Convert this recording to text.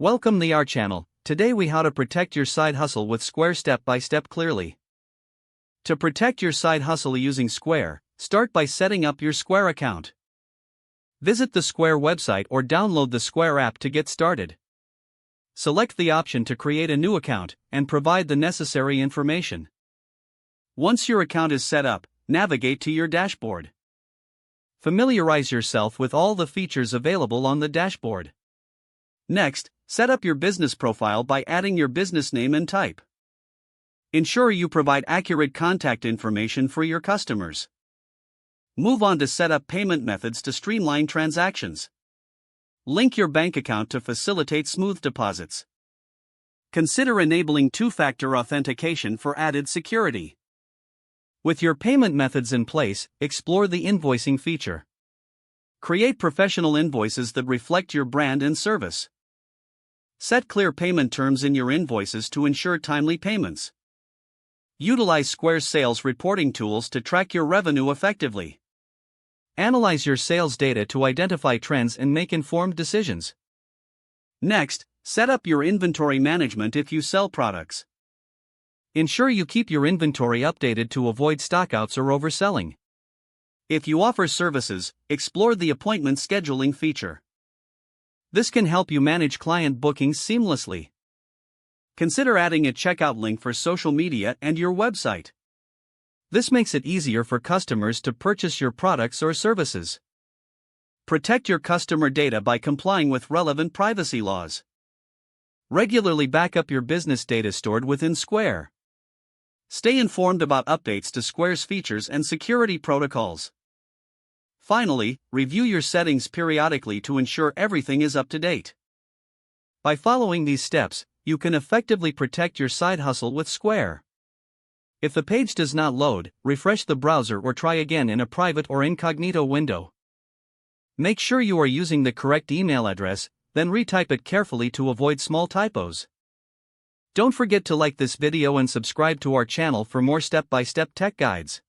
Welcome to our channel. Today we how to protect your side hustle with Square step by step clearly. To protect your side hustle using Square, start by setting up your Square account. Visit the Square website or download the Square app to get started. Select the option to create a new account and provide the necessary information. Once your account is set up, navigate to your dashboard. Familiarize yourself with all the features available on the dashboard. Next, set up your business profile by adding your business name and type. Ensure you provide accurate contact information for your customers. Move on to set up payment methods to streamline transactions. Link your bank account to facilitate smooth deposits. Consider enabling two-factor authentication for added security. With your payment methods in place, explore the invoicing feature. Create professional invoices that reflect your brand and service. Set clear payment terms in your invoices to ensure timely payments. Utilize Square's sales reporting tools to track your revenue effectively. Analyze your sales data to identify trends and make informed decisions. Next, set up your inventory management if you sell products. Ensure you keep your inventory updated to avoid stockouts or overselling. If you offer services, explore the appointment scheduling feature. This can help you manage client bookings seamlessly. Consider adding a checkout link for social media and your website. This makes it easier for customers to purchase your products or services. Protect your customer data by complying with relevant privacy laws. Regularly back up your business data stored within Square. Stay informed about updates to Square's features and security protocols. Finally, review your settings periodically to ensure everything is up to date. By following these steps, you can effectively protect your side hustle with Square. If the page does not load, refresh the browser or try again in a private or incognito window. Make sure you are using the correct email address, then retype it carefully to avoid small typos. Don't forget to like this video and subscribe to our channel for more step-by-step tech guides.